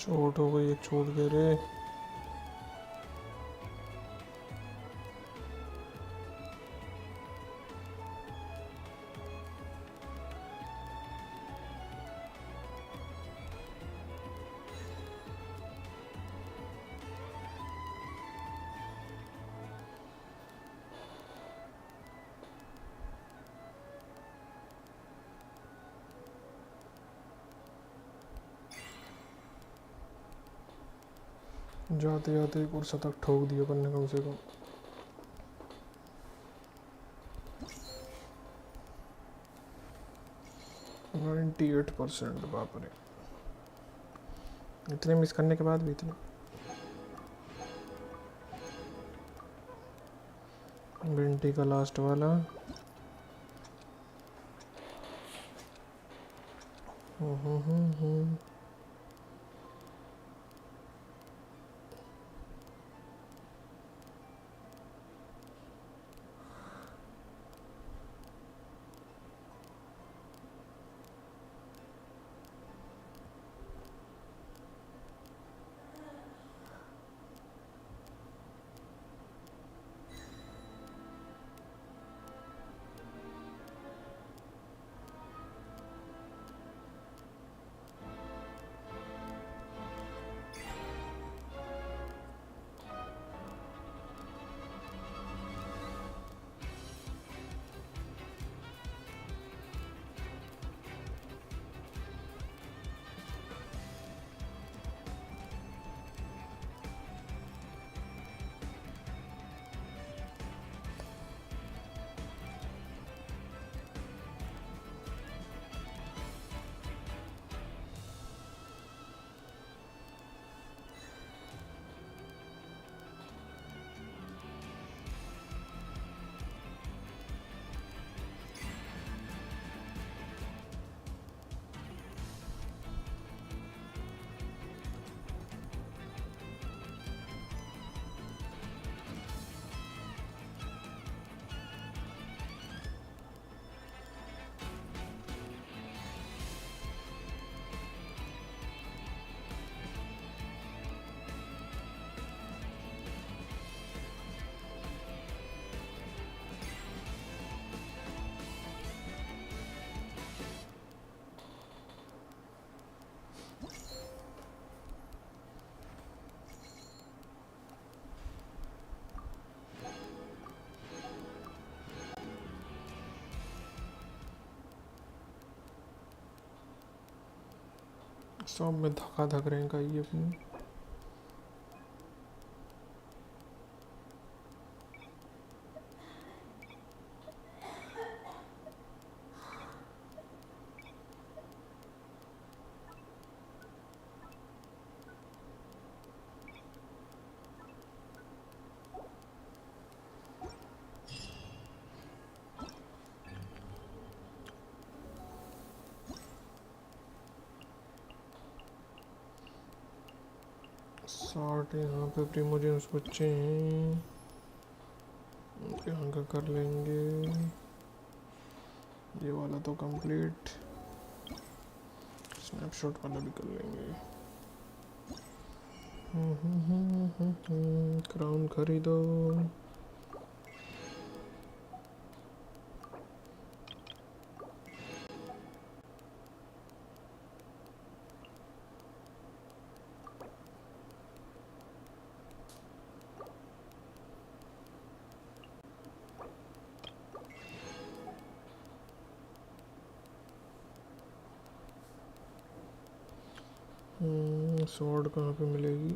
चोट हो गई, छूट गए रे। जाते जाते एक और शतक ठोक दिया अपन ने कम से कम। नाइन्टी 98%, बाप रे। इतने मिस करने के बाद भी इतने। विंटी का लास्ट वाला। सब में धक्का धक रहे हैं ये अपनी। साठ यहाँ पे प्रीमोजेंस बच्चे हैं, यहाँ का कर लेंगे। ये वाला तो कंप्लीट, स्नैपशॉट वाला भी कर लेंगे। क्राउन खरीदो। स्वॉर्ड कहाँ पे मिलेगी?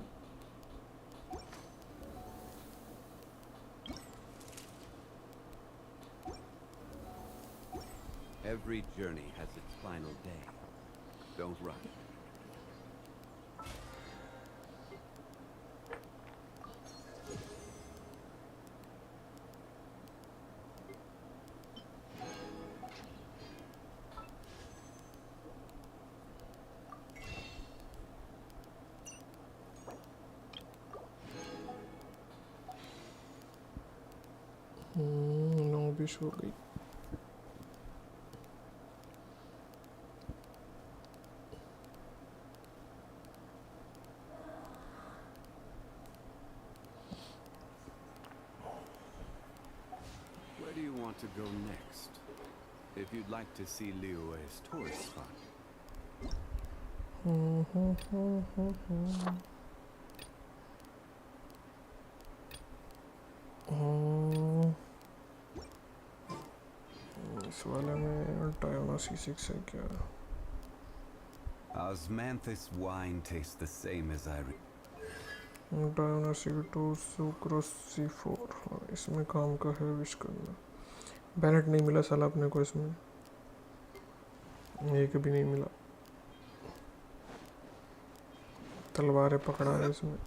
Every journey has its final day. Don't rush. नौबिश हो गई। Where do you want to go next? If you'd like to see Liyue's tourist spot. इस वाले में टायोना C6 है क्या? Osmanthus wine tastes the same as I टायोना C2 sucrose C4। इसमें काम का है विश करना। बैनेट नहीं मिला साला अपने को इसमें, एक भी नहीं मिला। तलवारें पकड़ा है इसमें।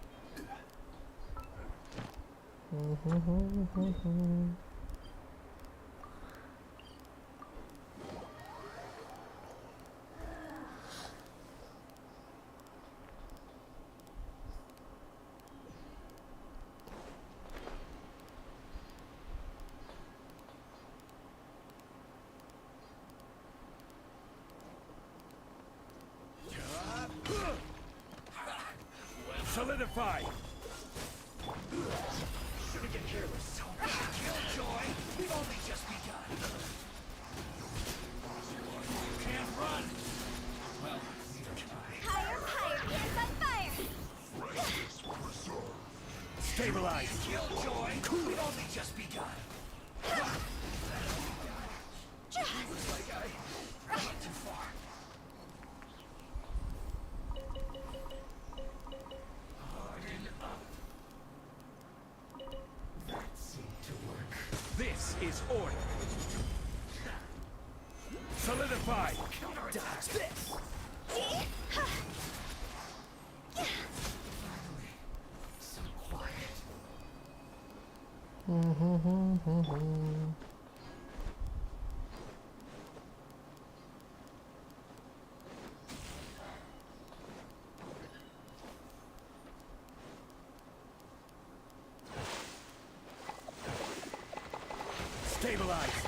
Solidify! Shouldn't get careless. Killjoy! We've only just begun. You can't run! Well, neither can I. Higher, higher, hands on fire! Stabilize! Killjoy! We've only just begun. Looks like I went too far. This is order. Solidify! Dodge this! So quiet. Stabilize!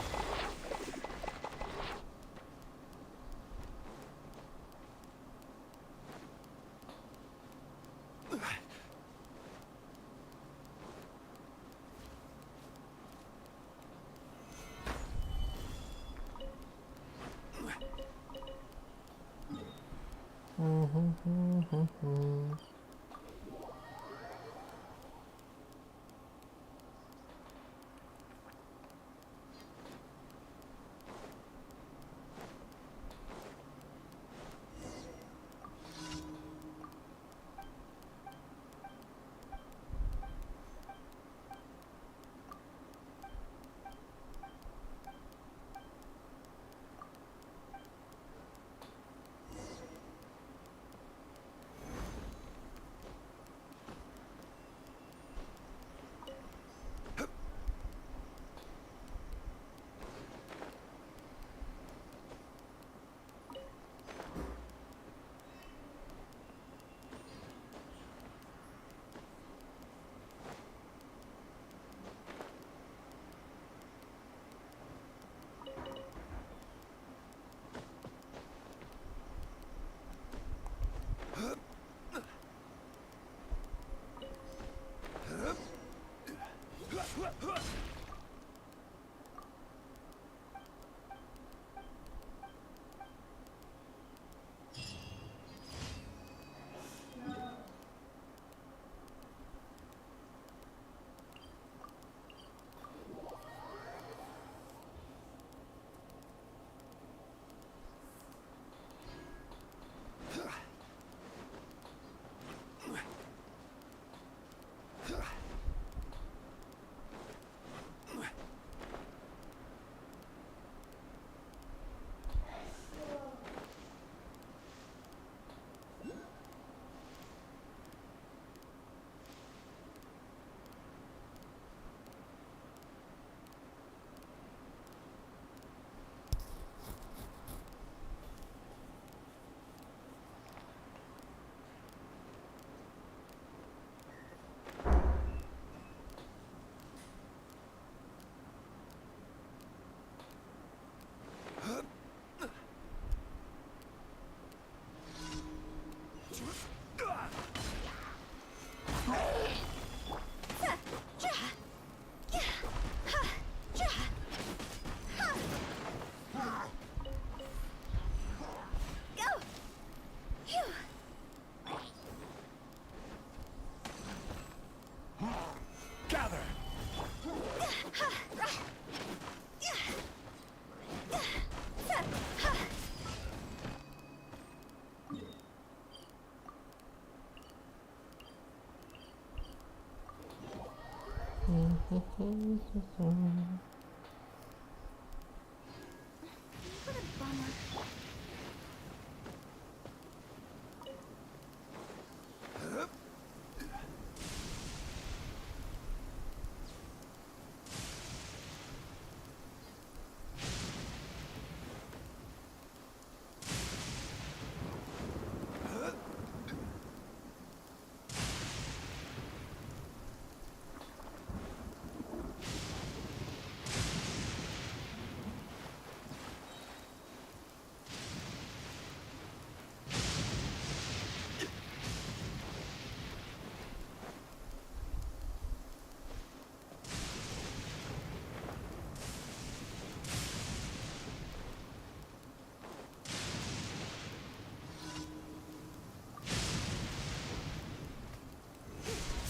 What a bummer.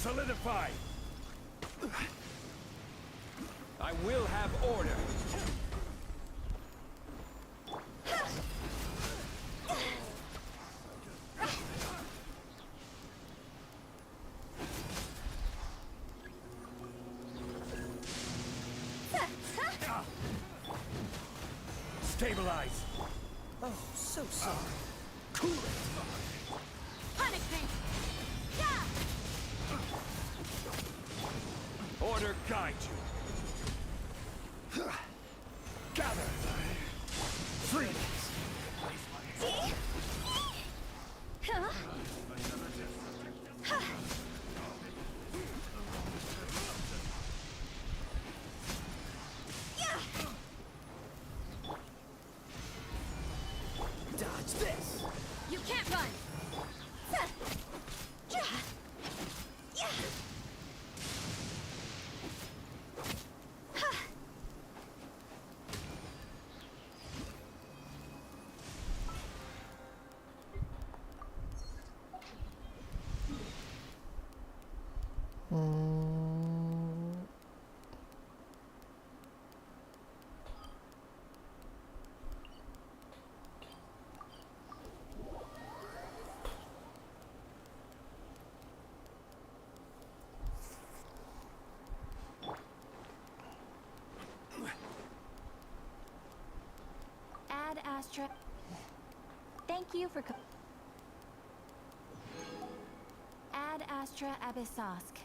Solidify! I will have order! Stabilize! Oh, so sorry. Cool it! Panic me! Order guide you! Gather! Freeze! Dodge this! You can't run! Ad Astra. Thank you for Ad Astra Abyssosk.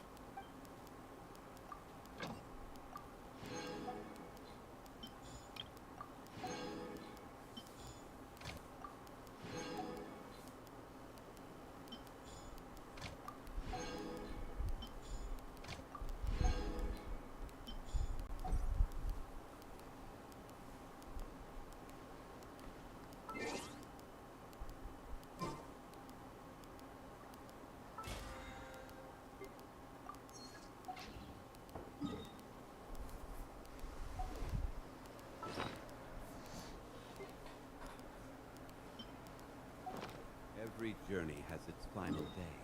Every journey has its final day.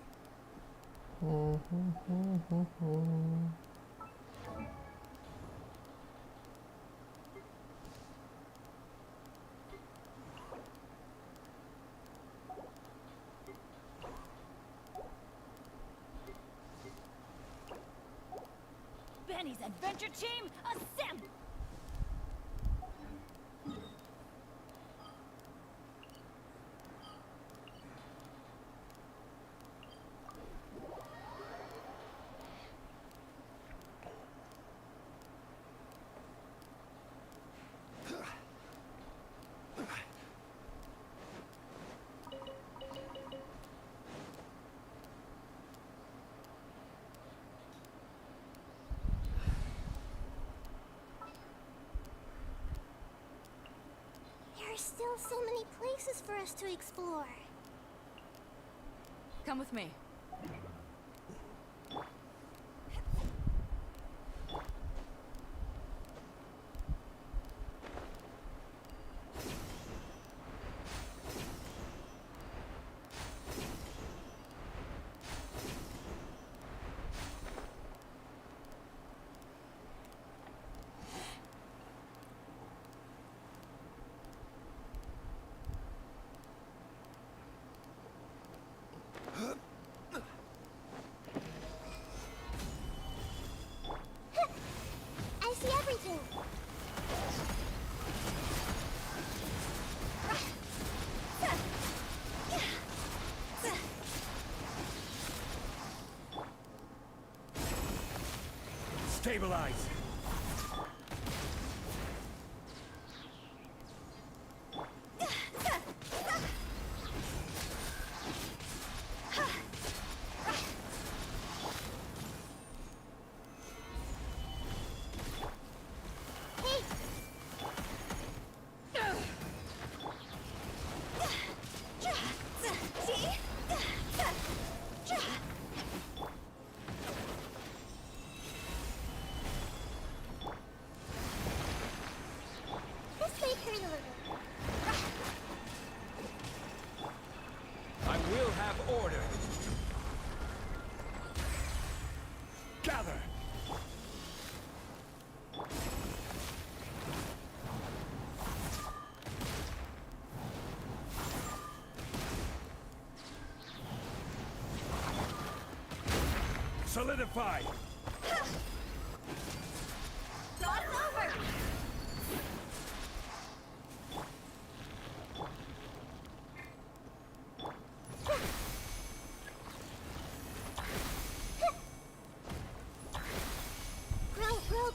Benny's adventure team, assemble! There are still so many places for us to explore. Come with me. Stabilize. I will have order. Gather. Solidify. Cross over!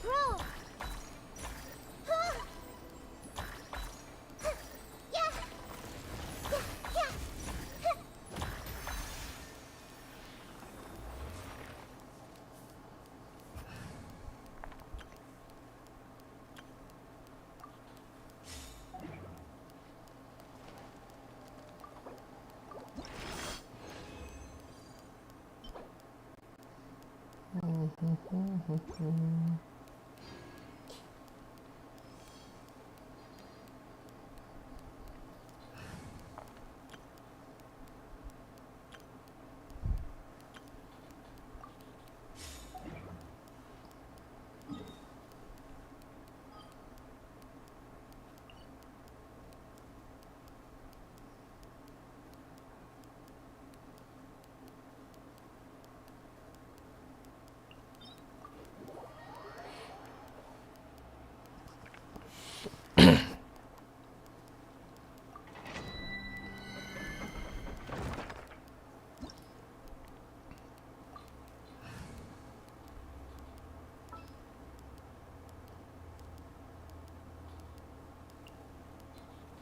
Grow. Yeah.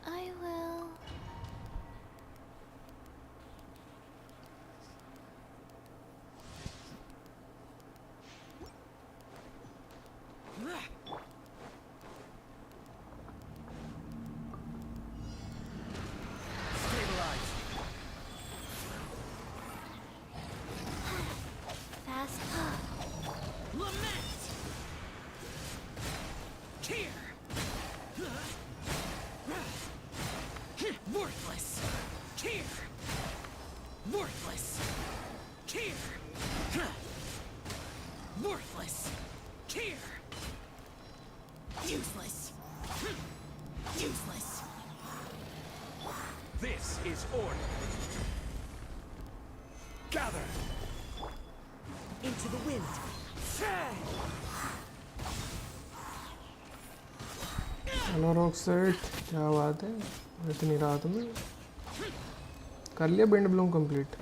I will. Stabilize. Fast. Lament. Tear. Worthless. Tear. Worthless. Tear. Worthless. Tear. Useless. Useless. This is order. Gather. Into the wind. Hello rock set, क्या बात है इतनी रात में? कर लिया wind Bloom complete?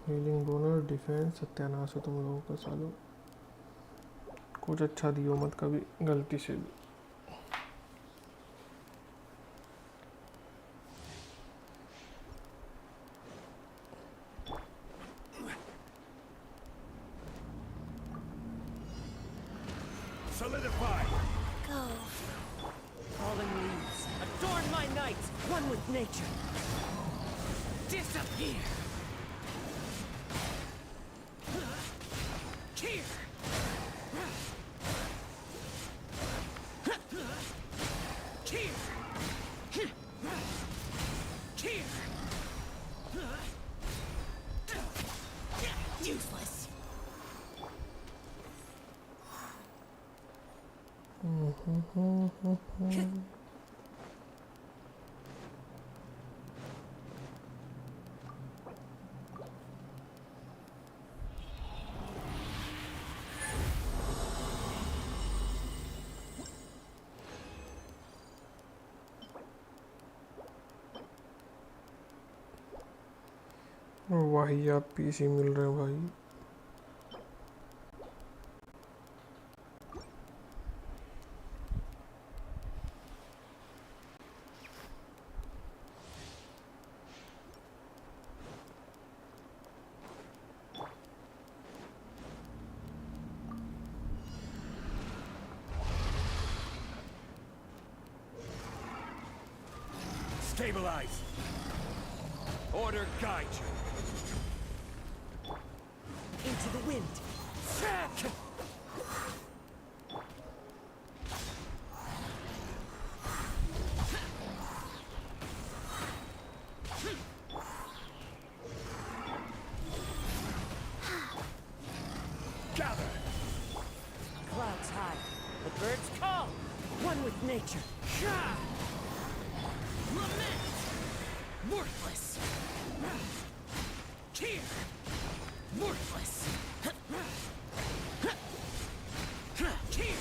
Healing bonus, defence, सत्यानाश हो तुम लोगों का सालों। कुछ अच्छा दियो मत कभी गलती से भी। Solidify. Go. Fallen leaves, adorn my night, one with nature. Disappear. Tear. Tear. Tear. Useless. वाहियात पीसी मिल रहे हैं भाई। Stabilize. Order guide you. Into the wind. Gather. Clouds high. The birds call. One with nature. Lament. Worthless. Tear. Worthless. Tear.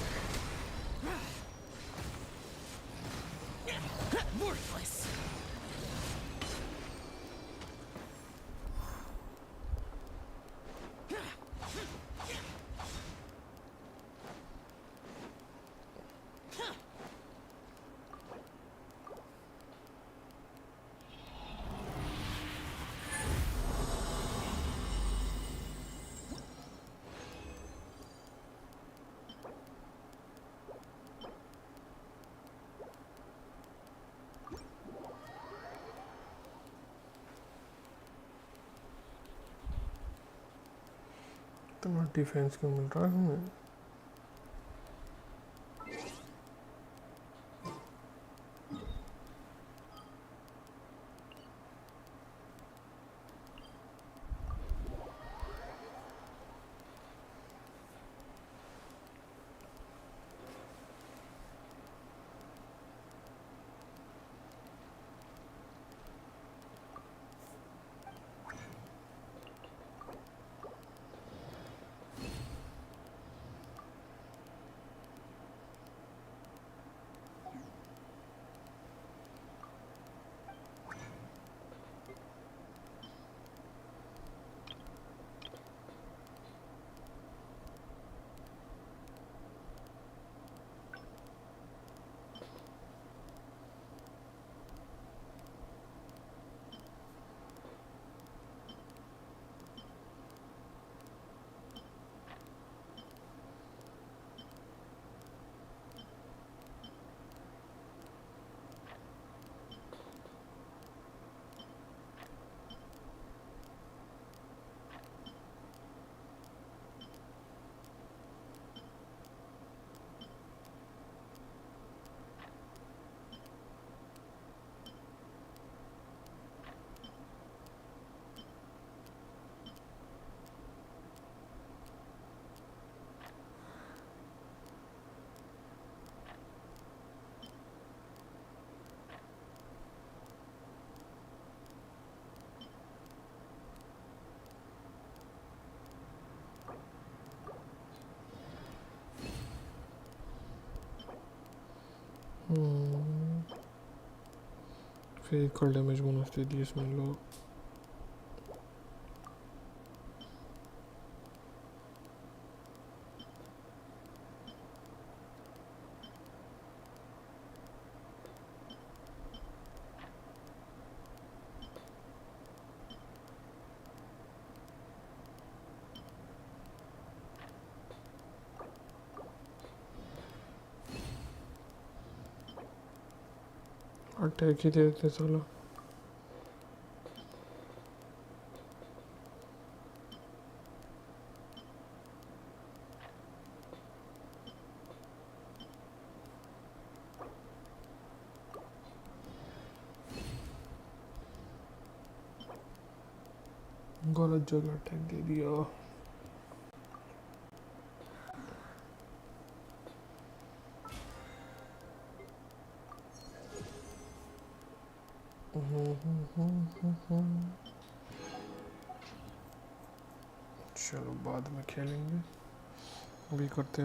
Worthless. इतना defence क्यों मिल रहा है हमें? Physical damage bonus दे दिए इसमें लोग। अटैक ही दे देते साला। गलत जगह अटैक दे दिया। चलो बाद में खेलेंगे, अभी करते हैं